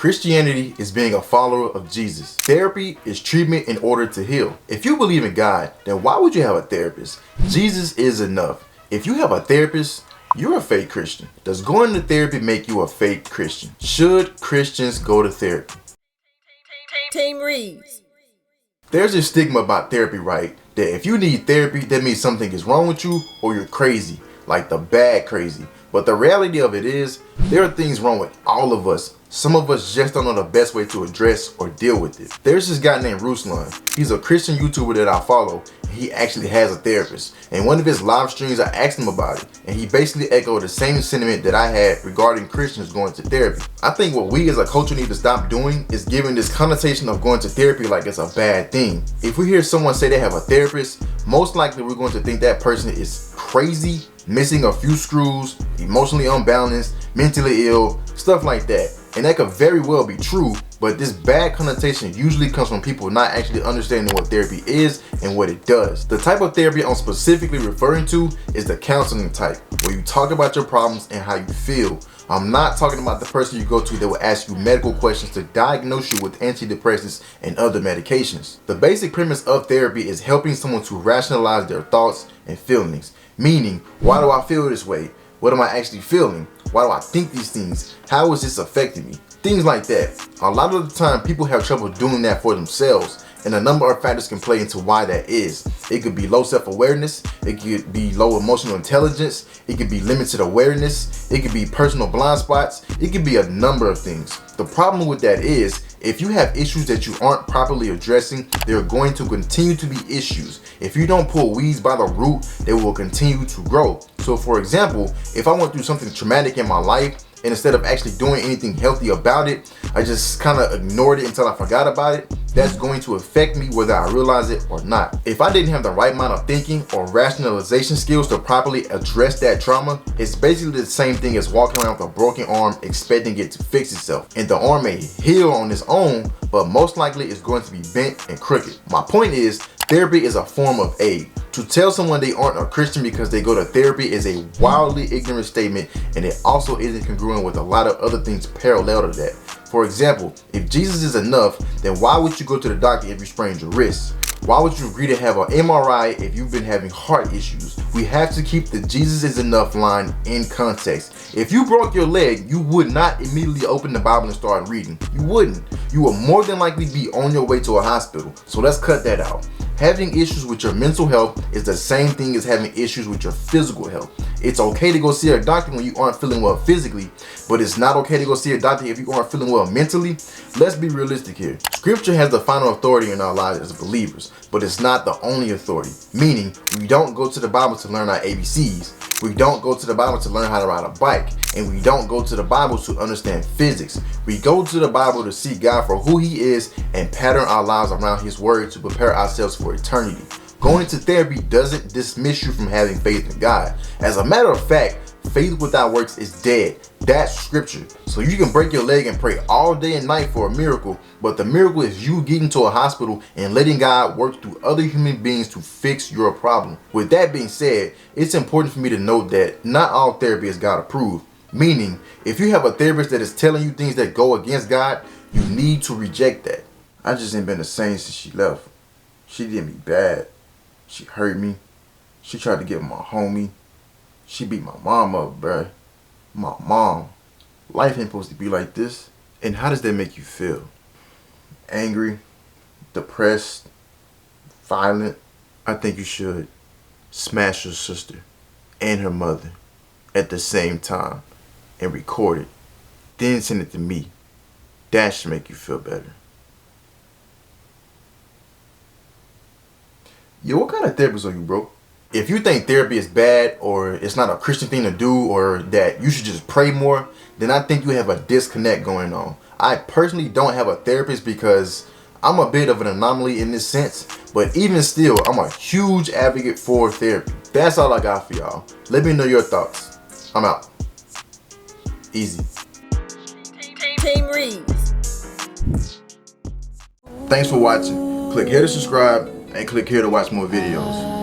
Christianity is being a follower of Jesus. Therapy is treatment in order to heal. If you believe in God, then why would you have a therapist? Jesus is enough. If you have a therapist, you're a fake Christian. Does going to therapy make you a fake Christian? Should Christians go to therapy? Team Reez. There's a stigma about therapy, right? That if you need therapy, that means something is wrong with you or you're crazy, like the bad crazy. But the reality of it is, there are things wrong with all of us. Some of us just don't know the best way to address or deal with it. There's this guy named Ruslan. He's a Christian YouTuber that I follow. He actually has a therapist. And one of his live streams, I asked him about it. And he basically echoed the same sentiment that I had regarding Christians going to therapy. I think what we as a culture need to stop doing is giving this connotation of going to therapy like it's a bad thing. If we hear someone say they have a therapist, most likely we're going to think that person is crazy, missing a few screws, emotionally unbalanced, mentally ill, stuff like that. And that could very well be true, but this bad connotation usually comes from people not actually understanding what therapy is and what it does. The type of therapy I'm specifically referring to is the counseling type, where you talk about your problems and how you feel. I'm not talking about the person you go to that will ask you medical questions to diagnose you with antidepressants and other medications. The basic premise of therapy is helping someone to rationalize their thoughts and feelings. Meaning, why do I feel this way? What am I actually feeling? Why do I think these things? How is this affecting me? Things like that. A lot of the time, people have trouble doing that for themselves, and a number of factors can play into why that is. It could be low self-awareness, it could be low emotional intelligence, it could be limited awareness, it could be personal blind spots, it could be a number of things. The problem with that is, if you have issues that you aren't properly addressing, there are going to continue to be issues. If you don't pull weeds by the root, they will continue to grow. So for example, if I went through something traumatic in my life, and instead of actually doing anything healthy about it, I just kind of ignored it until I forgot about it, that's going to affect me whether I realize it or not. If I didn't have the right amount of thinking or rationalization skills to properly address that trauma, it's basically the same thing as walking around with a broken arm expecting it to fix itself. And the arm may heal on its own, but most likely it's going to be bent and crooked. My point is, therapy is a form of aid. To tell someone they aren't a Christian because they go to therapy is a wildly ignorant statement, and it also isn't congruent with a lot of other things parallel to that. For example, if Jesus is enough, then why would you go to the doctor if you sprained your wrist? Why would you agree to have an MRI if you've been having heart issues? We have to keep the Jesus is enough line in context. If you broke your leg, you would not immediately open the Bible and start reading. You wouldn't. You will more than likely be on your way to a hospital. So let's cut that out. Having issues with your mental health is the same thing as having issues with your physical health. It's okay to go see a doctor when you aren't feeling well physically, but it's not okay to go see a doctor if you aren't feeling well mentally. Let's be realistic here. Scripture has the final authority in our lives as believers, but it's not the only authority. Meaning, we don't go to the Bible to learn our ABCs. We don't go to the Bible to learn how to ride a bike, and we don't go to the Bible to understand physics. We go to the Bible to see God for who He is and pattern our lives around His Word to prepare ourselves for eternity. Going to therapy doesn't dismiss you from having faith in God. As a matter of fact, faith without works is dead. That's scripture. So you can break your leg and pray all day and night for a miracle, but the miracle is you getting to a hospital and letting God work through other human beings to fix your problem. With that being said, it's important for me to note that not all therapy is God approved. Meaning, if you have a therapist that is telling you things that go against God, you need to reject that. I just ain't been the same since she left. She did me bad. She hurt me. She tried to get with my homie. She beat my mom up, bruh. My mom. Life ain't supposed to be like this. And how does that make you feel? Angry? Depressed? Violent? I think you should smash your sister and her mother at the same time and record it. Then send it to me. That should make you feel better. Yo, what kind of therapist are you, bro? If you think therapy is bad or it's not a Christian thing to do or that you should just pray more, then I think you have a disconnect going on. I personally don't have a therapist because I'm a bit of an anomaly in this sense, but even still, I'm a huge advocate for therapy. That's all I got for y'all. Let me know your thoughts. I'm out. Easy. Team Reez. Thanks for watching. Click here to subscribe and click here to watch more videos.